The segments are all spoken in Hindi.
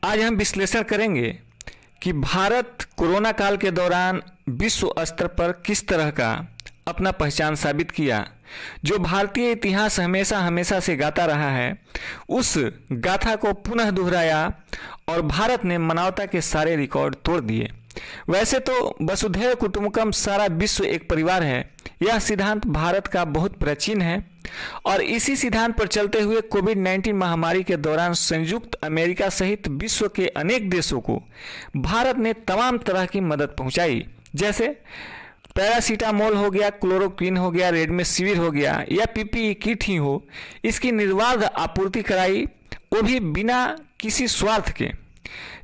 आज हम विश्लेषण करेंगे कि भारत कोरोना काल के दौरान विश्व स्तर पर किस तरह का अपना पहचान साबित किया। जो भारतीय इतिहास हमेशा हमेशा से गाता रहा है, उस गाथा को पुनः दोहराया और भारत ने मानवता के सारे रिकॉर्ड तोड़ दिए। वैसे तो वसुधैव कुटुंबकम, सारा विश्व एक परिवार है, यह सिद्धांत भारत का बहुत प्राचीन है और इसी सिद्धांत पर चलते हुए कोविड-19 महामारी के दौरान संयुक्त अमेरिका सहित विश्व के अनेक देशों को भारत ने तमाम तरह की मदद पहुंचाई। जैसे पैरासीटामोल हो गया, क्लोरोक्विन हो गया, रेमडेसिविर हो गया या पीपीई किट ही हो, इसकी निर्बाध आपूर्ति कराई, वो भी बिना किसी स्वार्थ के।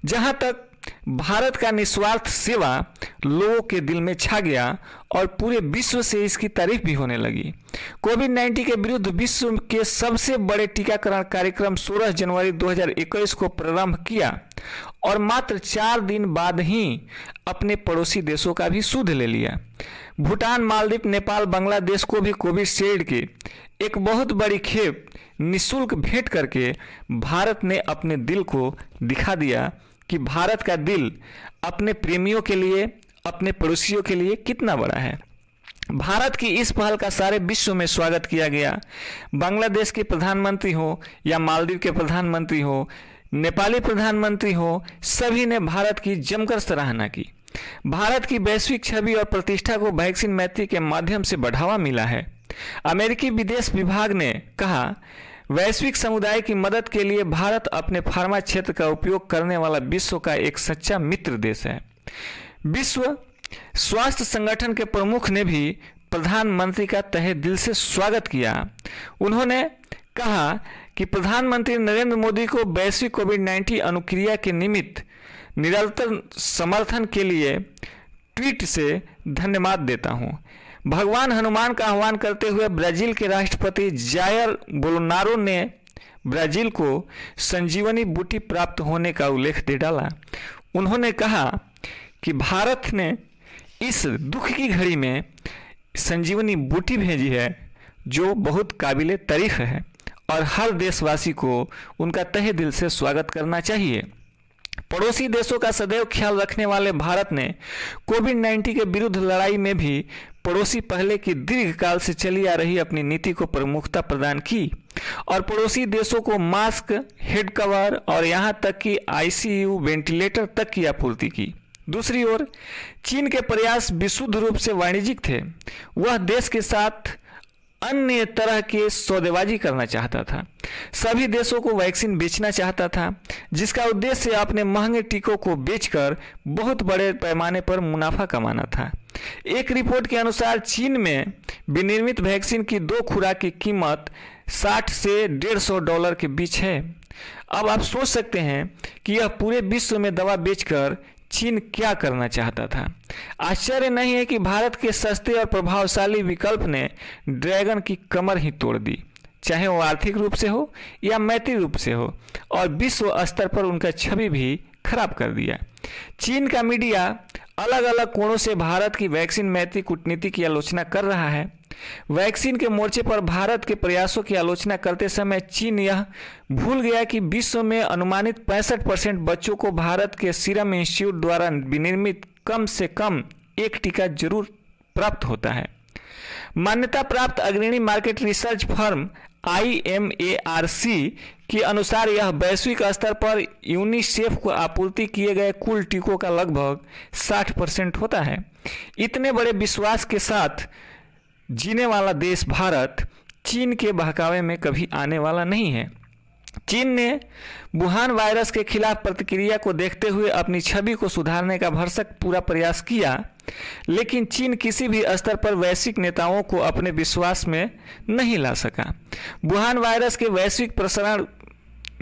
जहां तक भारत का निस्वार्थ सेवा लोगों के दिल में छा गया और पूरे विश्व से इसकी तारीफ भी होने लगी। कोविड-19 के विरुद्ध विश्व के सबसे बड़े टीकाकरण कार्यक्रम 16 जनवरी 2021 को प्रारंभ किया और मात्र 4 दिन बाद ही अपने पड़ोसी देशों का भी सुध ले लिया। भूटान, मालदीव, नेपाल, बांग्लादेश को भी कोविशील्ड की एक बहुत बड़ी खेप निःशुल्क भेंट करके भारत ने अपने दिल को दिखा दिया कि भारत का दिल अपने प्रेमियों के लिए, अपने पड़ोसियों के लिए कितना बड़ा है। भारत की इस पहल का सारे विश्व में स्वागत किया गया। बांग्लादेश के प्रधानमंत्री हो या मालदीव के प्रधानमंत्री हो, नेपाली प्रधानमंत्री हो, सभी ने भारत की जमकर सराहना की। भारत की वैश्विक छवि और प्रतिष्ठा को वैक्सीन मैत्री के माध्यम से बढ़ावा मिला है। अमेरिकी विदेश विभाग ने कहा, वैश्विक समुदाय की मदद के लिए भारत अपने फार्मा क्षेत्र का उपयोग करने वाला विश्व का एक सच्चा मित्र देश है। विश्व स्वास्थ्य संगठन के प्रमुख ने भी प्रधानमंत्री का तहे दिल से स्वागत किया। उन्होंने कहा कि प्रधानमंत्री नरेंद्र मोदी को वैश्विक कोविड-19 अनुक्रिया के निमित्त निरंतर समर्थन के लिए ट्वीट से धन्यवाद देता हूं। भगवान हनुमान का आह्वान करते हुए ब्राजील के राष्ट्रपति जायर बोल्सोनारो ने ब्राजील को संजीवनी बूटी प्राप्त होने का उल्लेख दे डाला। उन्होंने कहा कि भारत ने इस दुख की घड़ी में संजीवनी बूटी भेजी है, जो बहुत काबिले तारीफ है और हर देशवासी को उनका तहे दिल से स्वागत करना चाहिए। पड़ोसी देशों का सदैव ख्याल रखने वाले भारत ने कोविड-19 के विरुद्ध लड़ाई में भी पड़ोसी पहले की दीर्घकाल से चली आ रही अपनी नीति को प्रमुखता प्रदान की और पड़ोसी देशों को मास्क, हेड कवर और यहां तक कि आईसीयू वेंटिलेटर तक की आपूर्ति की। दूसरी ओर चीन के प्रयास विशुद्ध रूप से वाणिज्यिक थे। वह देश के साथ अन्य तरह के सौदेबाजी करना चाहता था। सभी देशों को वैक्सीन बेचना चाहता था, जिसका उद्देश्य अपने महंगे टीकों को बेचकर बहुत बड़े पैमाने पर मुनाफा कमाना था। एक रिपोर्ट के अनुसार चीन में विनिर्मित वैक्सीन की 2 खुराक की कीमत $60 से $150 के बीच है। अब आप सोच सकते हैं कि यह पूरे विश्व में दवा बेचकर चीन क्या करना चाहता था। आश्चर्य नहीं है कि भारत के सस्ते और प्रभावशाली विकल्प ने ड्रैगन की कमर ही तोड़ दी, चाहे वो आर्थिक रूप से हो या मैत्री रूप से हो, और विश्व स्तर पर उनका छवि भी खराब कर दिया। चीन का मीडिया अलग अलग कोणों से भारत की वैक्सीन मैत्री कूटनीति की आलोचना कर रहा है। वैक्सीन के मोर्चे पर भारत के प्रयासों की आलोचना करते समय चीन यह भूल गया कि विश्व में अनुमानित 65% बच्चों को भारत के सीरम इंस्टीट्यूट द्वारा विनिर्मित कम से कम एक टीका जरूर प्राप्त होता है। मान्यता प्राप्त अग्रणी मार्केट रिसर्च फर्म IMARC के अनुसार यह वैश्विक स्तर पर यूनिसेफ को आपूर्ति किए गए कुल टीकों का लगभग 60% होता है। इतने बड़े विश्वास के साथ जीने वाला देश भारत चीन के बहकावे में कभी आने वाला नहीं है। चीन ने वुहान वायरस के खिलाफ प्रतिक्रिया को देखते हुए अपनी छवि को सुधारने का भरसक पूरा प्रयास किया, लेकिन चीन किसी भी स्तर पर वैश्विक नेताओं को अपने विश्वास में नहीं ला सका। वुहान वायरस के वैश्विक प्रसारण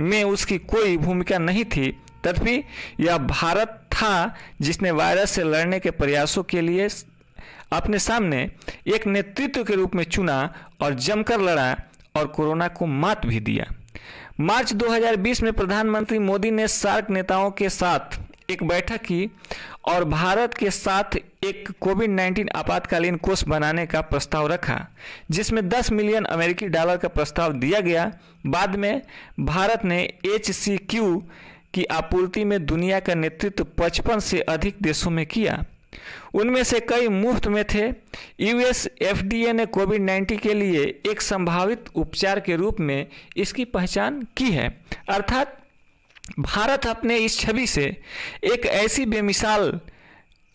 में उसकी कोई भूमिका नहीं थी, तथापि यह भारत था जिसने वायरस से लड़ने के प्रयासों के लिए अपने सामने एक नेतृत्व के रूप में चुना और जमकर लड़ा और कोरोना को मात भी दिया। मार्च 2020 में प्रधानमंत्री मोदी ने सार्क नेताओं के साथ एक बैठक की और भारत के साथ एक कोविड-19 आपातकालीन कोष बनाने का प्रस्ताव रखा, जिसमें $10 मिलियन अमेरिकी डॉलर का प्रस्ताव दिया गया। बाद में भारत ने HCQ की आपूर्ति में दुनिया का नेतृत्व 55 से अधिक देशों में किया। उनमें से कई मुफ्त में थे। यूएस एफडीए ने कोविड-19 के लिए एक संभावित उपचार के रूप में इसकी पहचान की है। अर्थात भारत अपने इस छवि से एक ऐसी बेमिसाल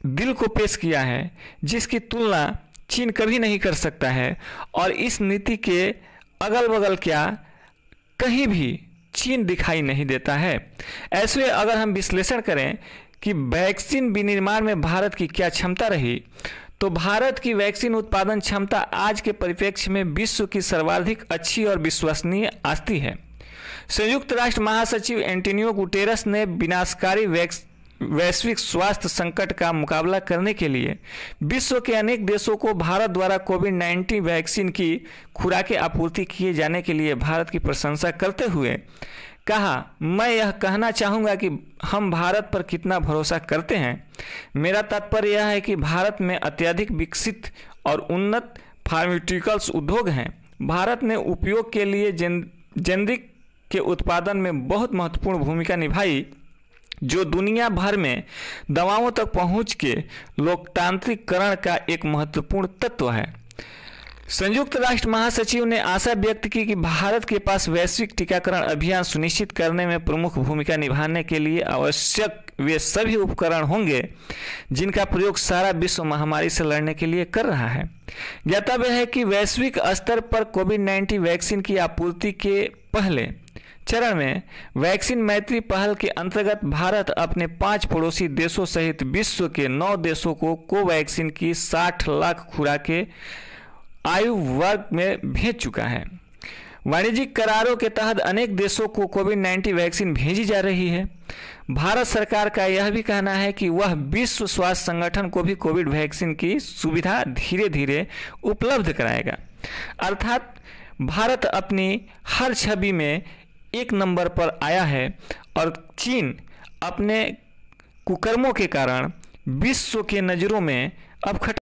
दिल को पेश किया है जिसकी तुलना चीन कभी नहीं कर सकता है, और इस नीति के अगल बगल क्या कहीं भी चीन दिखाई नहीं देता है। ऐसे में अगर हम विश्लेषण करें कि वैक्सीन विनिर्माण में भारत की क्या क्षमता रही, तो भारत की वैक्सीन उत्पादन क्षमता आज के परिप्रेक्ष्य में विश्व की सर्वाधिक अच्छी और विश्वसनीय आस्ती है। संयुक्त राष्ट्र महासचिव एंटोनियो गुटेरस ने विनाशकारी वैश्विक स्वास्थ्य संकट का मुकाबला करने के लिए विश्व के अनेक देशों को भारत द्वारा कोविड-19 वैक्सीन की खुराकें आपूर्ति किए जाने के लिए भारत की प्रशंसा करते हुए कहा, मैं यह कहना चाहूँगा कि हम भारत पर कितना भरोसा करते हैं। मेरा तात्पर्य यह है कि भारत में अत्यधिक विकसित और उन्नत फार्मास्यूटिकल्स उद्योग हैं। भारत ने उपयोग के लिए जेनरिक के उत्पादन में बहुत महत्वपूर्ण भूमिका निभाई, जो दुनिया भर में दवाओं तक पहुंच के लोकतांत्रिकरण का एक महत्वपूर्ण तत्व है। संयुक्त राष्ट्र महासचिव ने आशा व्यक्त की कि भारत के पास वैश्विक टीकाकरण अभियान सुनिश्चित करने में प्रमुख भूमिका निभाने के लिए आवश्यक वे सभी उपकरण होंगे जिनका प्रयोग सारा विश्व महामारी से लड़ने के लिए कर रहा है। ज्ञातव्य है कि वैश्विक स्तर पर कोविड-19 वैक्सीन की आपूर्ति के पहले चरण में वैक्सीन मैत्री पहल के अंतर्गत भारत अपने 5 पड़ोसी देशों सहित विश्व के 9 देशों को कोवैक्सीन की 60 लाख खुराकें आयु वर्ग में भेज चुका है। वाणिज्यिक करारों के तहत अनेक देशों को कोविड-19 वैक्सीन भेजी जा रही है। भारत सरकार का यह भी कहना है कि वह विश्व स्वास्थ्य संगठन को भी कोविड वैक्सीन की सुविधा धीरे धीरे उपलब्ध कराएगा। अर्थात भारत अपनी हर छवि में एक नंबर पर आया है और चीन अपने कुकर्मों के कारण विश्व के नज़रों में अब